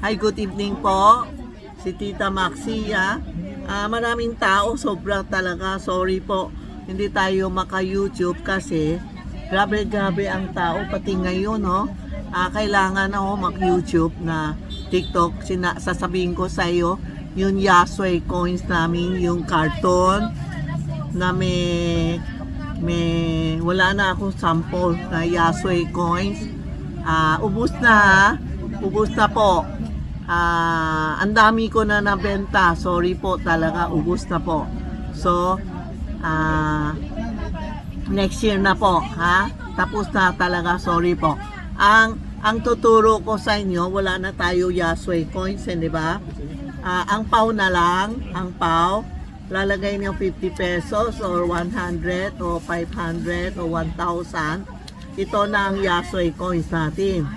Hi, good evening po. Si Tita Maxia. Maraming tao, sobra talaga. Sorry po, hindi tayo maka-YouTube kasi grabe ang tao pati ngayon, no? Kailangan ako mag-YouTube na TikTok. Sasabihin ko sa iyo, yung Yasway coins namin, yung carton na may wala na akong sample na Yasway coins. Ubus na ha. Ubus na po. Ang dami ko na nabenta. Sorry po talaga, ubus na po. So, next year na po, ha? Tapos na talaga, sorry po. Ang tuturo ko sa inyo, wala na tayo Yasway coins, di ba? Ang PAW na lang, ang PAW, lalagay niyo 50 pesos or 100 o 500 o 1,000. Ito na ang Yasway coins natin.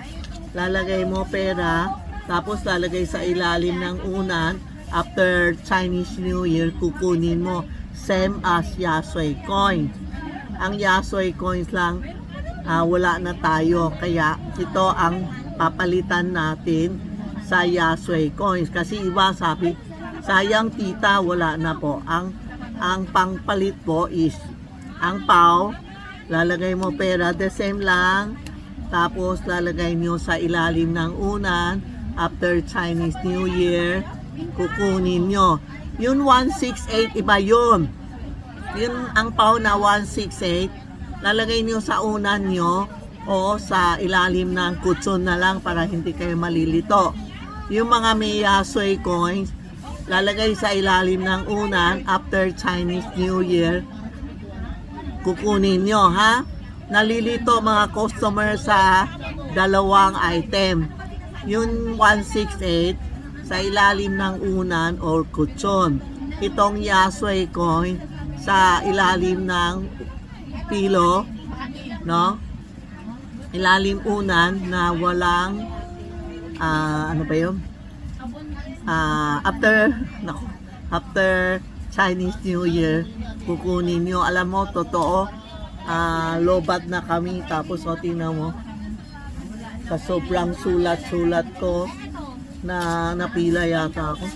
Lalagay mo pera, tapos lalagay sa ilalim ng unan. After Chinese New Year, kukunin mo. Same as Yasway coins. Ang Yasway coins lang, wala na tayo. Kaya ito ang papalitan natin sa Yasway coins. Kasi iba sabi, sayang tita, wala na po. Ang pangpalit po is ang PAW. Lalagay mo pera, the same lang. Tapos lalagay nyo sa ilalim ng unan. After Chinese New Year, kukunin nyo. Yung 168, iba yun. Yun ang PAW na 168. Lalagay nyo sa unan nyo o sa ilalim ng kutson na lang para hindi kayo malilito. Yung mga may Yasway coins, lalagay sa ilalim ng unan. After Chinese New Year, kukunin nyo, ha? Nalilito mga customer sa dalawang item. Yung 168 sa ilalim ng unan or kutson. Itong Yasway coin sa ilalim ng pilo, no? Ilalim unan na walang ano ba yun? After Chinese New Year, kukunin nyo. Alam mo, totoo, lobat na kami. Tapos, tingnan mo, sa sobrang sulat-sulat ko, na napila yata ako.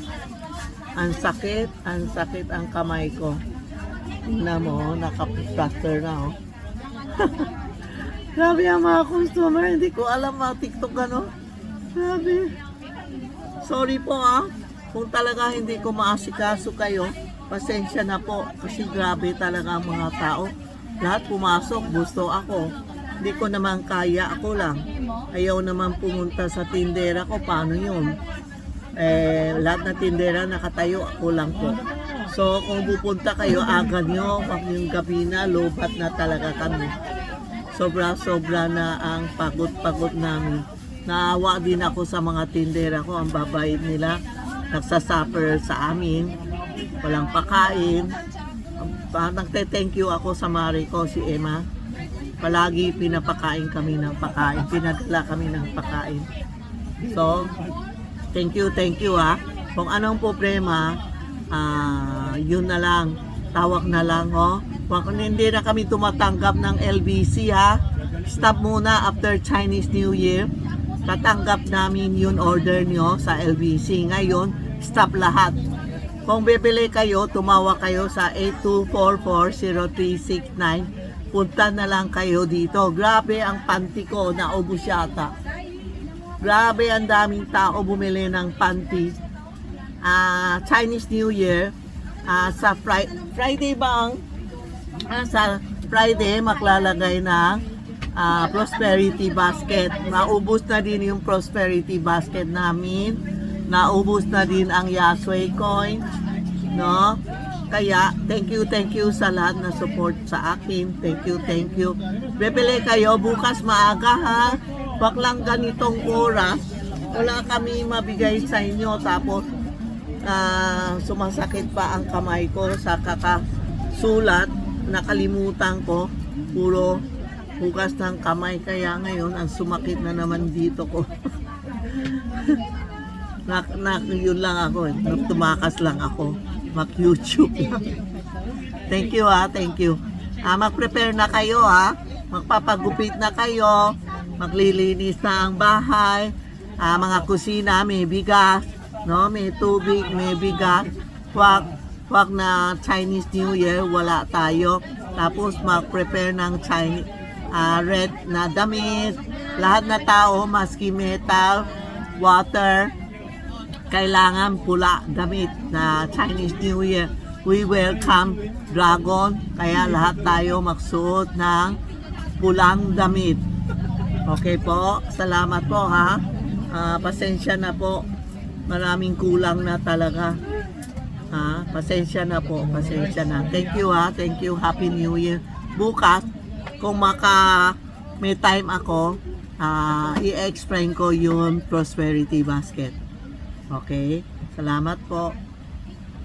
Ang sakit ang kamay ko. Tingnan mo, nakaplaster na, oh. Grabe ang mga customer, hindi ko alam TikTok ano. Grabe. Sorry po kung talaga hindi ko maasikaso kayo, pasensya na po kasi grabe talaga ang mga tao. Lahat pumasok, gusto ako. Hindi ko naman kaya, ako lang. Ayaw naman pumunta sa tindera ko, paano yun? Lahat na tindera nakatayo, ako lang po. So kung pupunta kayo, aga nyo, pag yung gabi na, lobat na talaga kami. Sobra na ang pagod namin. Naawa din ako sa mga tindera ko, ang babayid nila, nagsasuffer sa amin, walang pakain. Nagte-thank you ako sa mari ko, si Emma. Palagi pinapakain kami ng pakain, pinadala kami ng pakain. So, thank you Kung anong problema, yun na lang, tawag na lang, Kung hindi na kami tumatanggap ng LBC, stop muna after Chinese New Year. Tatanggap namin yung order nyo sa LBC. Ngayon, stop lahat. Kung bibili kayo, tumawa kayo sa 8244-0369. Punta na lang kayo dito. Grabe ang panty ko, naubos yata. Grabe ang daming tao bumili ng panty. Chinese New Year, sa Friday bang? Sa Friday, maklalagay ng prosperity basket. Naubos na din yung prosperity basket namin. Naubos na din ang Yasway coin, no? Kaya thank you sa lahat na support sa akin. Thank you. Bibili kayo bukas maaga, ha? Wag lang ganitong oras. Wala kami mabigay sa inyo tapos sumasakit pa ang kamay ko sa kakasulat. Nakalimutan ko, puro hugas ng kamay, kaya ngayon ang sumakit na naman dito ko. Yun lang ako, tumakas lang ako, mag-YouTube lang. Thank you. Mag-prepare na kayo, magpapagupit na kayo, maglilinis na ang bahay, mga kusina, may bigas, no? May tubig, may bigas. Wag na Chinese New Year, wala tayo. Tapos mag-prepare ng Chinese red na damit. Lahat na tao, maski metal, water, kailangan pula damit na Chinese New Year. We welcome dragon, kaya lahat tayo magsuot ng pulang damit. Okay po, salamat po ha. Pasensya na po, maraming kulang na talaga. Pasensya na po, pasensya na. Thank you ha, thank you. Happy New Year. Bukas, kung may time ako, i-explain ko yung prosperity basket. Okay? Salamat po.